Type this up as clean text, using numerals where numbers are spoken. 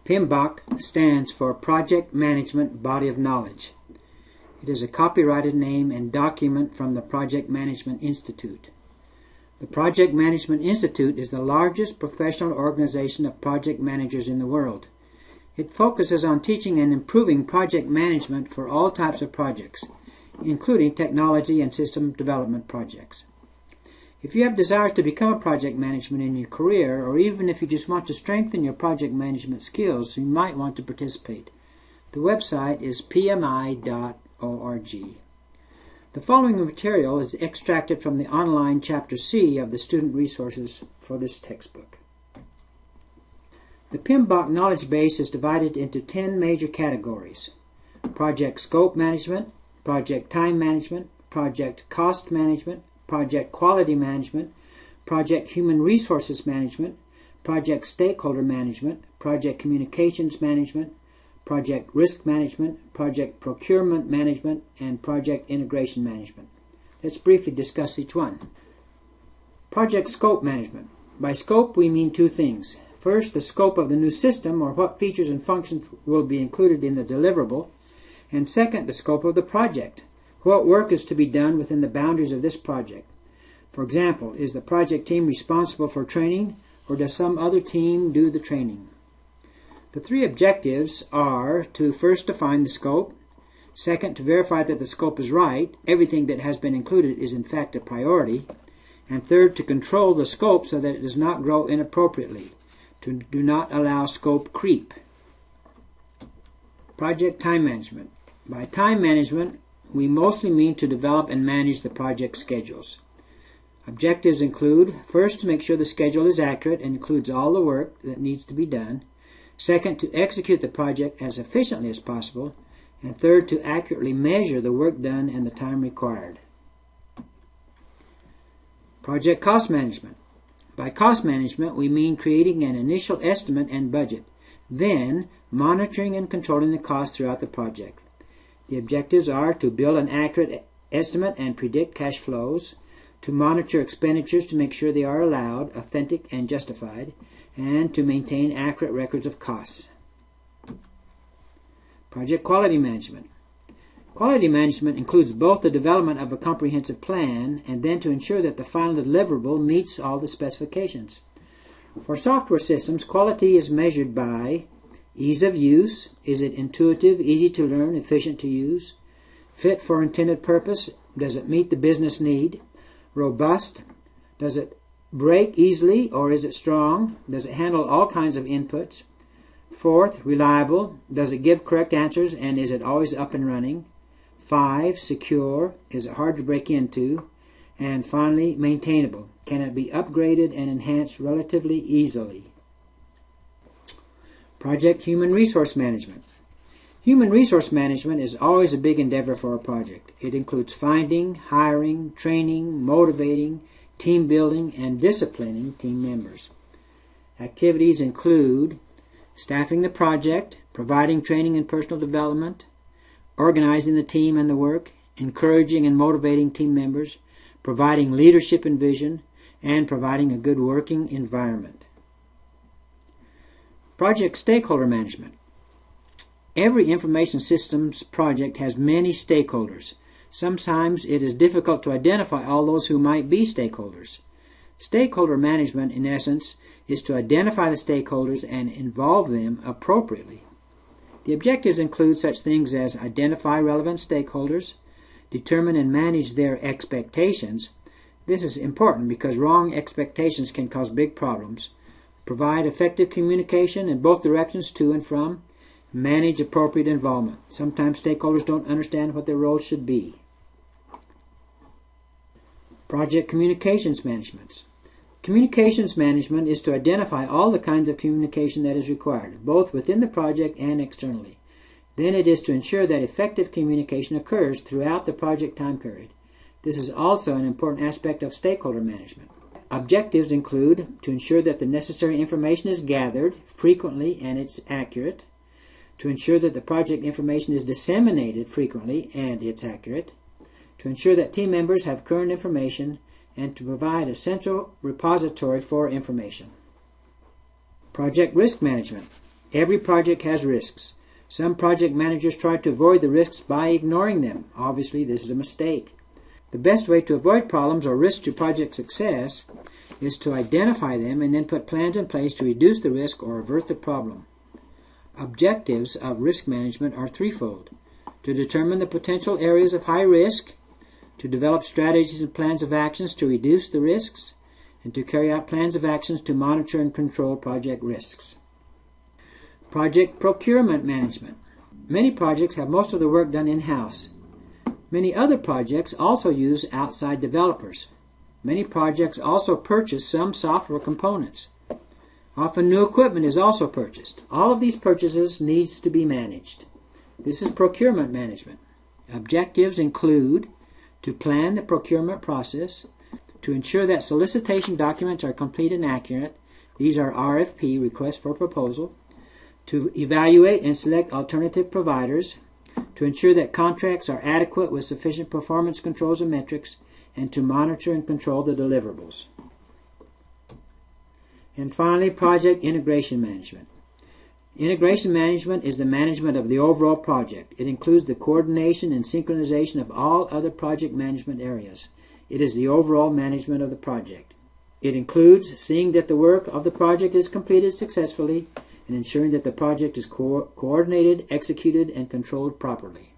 PMBOK stands for Project Management Body of Knowledge. It is a copyrighted name and document from the Project Management Institute. The Project Management Institute is the largest professional organization of project managers in the world. It focuses on teaching and improving project management for all types of projects, including technology and system development projects. If you have desires to become a project management in your career, or even if you just want to strengthen your project management skills, you might want to participate. The website is pmi.org. The following material is extracted from the online Chapter C of the student resources for this textbook. The PMBOK knowledge base is divided into 10 major categories: project scope management, project time management, project cost management, project quality management, project human resources management, project stakeholder management, project communications management, project risk management, project procurement management, and project integration management. Let's briefly discuss each one. Project scope management. By scope, we mean two things. First, the scope of the new system, or what features and functions will be included in the deliverable. And second, the scope of the project. What work is to be done within the boundaries of this project? For example, is the project team responsible for training, or does some other team do the training? The three objectives are to first define the scope, second to verify that the scope is right, everything that has been included is in fact a priority, and third to control the scope so that it does not grow inappropriately, to do not allow scope creep. Project time management. By time management, we mostly mean to develop and manage the project schedules. Objectives include, first, to make sure the schedule is accurate and includes all the work that needs to be done. Second, to execute the project as efficiently as possible. And third, to accurately measure the work done and the time required. Project cost management. By cost management, we mean creating an initial estimate and budget, then monitoring and controlling the costs throughout the project. The objectives are to build an accurate estimate and predict cash flows, to monitor expenditures to make sure they are allowed, authentic, and justified, and to maintain accurate records of costs. Project quality management. Quality management includes both the development of a comprehensive plan and then to ensure that the final deliverable meets all the specifications. For software systems, quality is measured by ease of use. Is it intuitive, easy to learn, efficient to use? Fit for intended purpose. Does it meet the business need? Robust. Does it break easily or is it strong? Does it handle all kinds of inputs? Fourth, reliable. Does it give correct answers and is it always up and running? 5, secure. Is it hard to break into? And finally, maintainable. Can it be upgraded and enhanced relatively easily? Project human resource management. Human resource management is always a big endeavor for a project. It includes finding, hiring, training, motivating, team building, and disciplining team members. Activities include staffing the project, providing training and personal development, organizing the team and the work, encouraging and motivating team members, providing leadership and vision, and providing a good working environment. Project stakeholder management. Every information systems project has many stakeholders. Sometimes it is difficult to identify all those who might be stakeholders. Stakeholder management, in essence, is to identify the stakeholders and involve them appropriately. The objectives include such things as identify relevant stakeholders, determine and manage their expectations. This is important because wrong expectations can cause big problems. Provide effective communication in both directions to and from. Manage appropriate involvement. Sometimes stakeholders don't understand what their roles should be. Project communications management. Communications management is to identify all the kinds of communication that is required, both within the project and externally. Then it is to ensure that effective communication occurs throughout the project time period. This is also an important aspect of stakeholder management. Objectives include to ensure that the necessary information is gathered frequently and it's accurate, to ensure that the project information is disseminated frequently and it's accurate, to ensure that team members have current information, and to provide a central repository for information. Project risk management. Every project has risks. Some project managers try to avoid the risks by ignoring them. Obviously, this is a mistake. The best way to avoid problems or risks to project success is to identify them and then put plans in place to reduce the risk or avert the problem. Objectives of risk management are threefold: to determine the potential areas of high risk, to develop strategies and plans of actions to reduce the risks, and to carry out plans of actions to monitor and control project risks. Project procurement management. Many projects have most of the work done in-house. Many other projects also use outside developers. Many projects also purchase some software components. Often new equipment is also purchased. All of these purchases needs to be managed. This is procurement management. Objectives include to plan the procurement process, to ensure that solicitation documents are complete and accurate. These are RFP, request for proposal. To evaluate and select alternative providers, to ensure that contracts are adequate with sufficient performance controls and metrics, and to monitor and control the deliverables. And finally, project integration management. Integration management is the management of the overall project. It includes the coordination and synchronization of all other project management areas. It is the overall management of the project. It includes seeing that the work of the project is completed successfully and ensuring that the project is coordinated, executed, and controlled properly.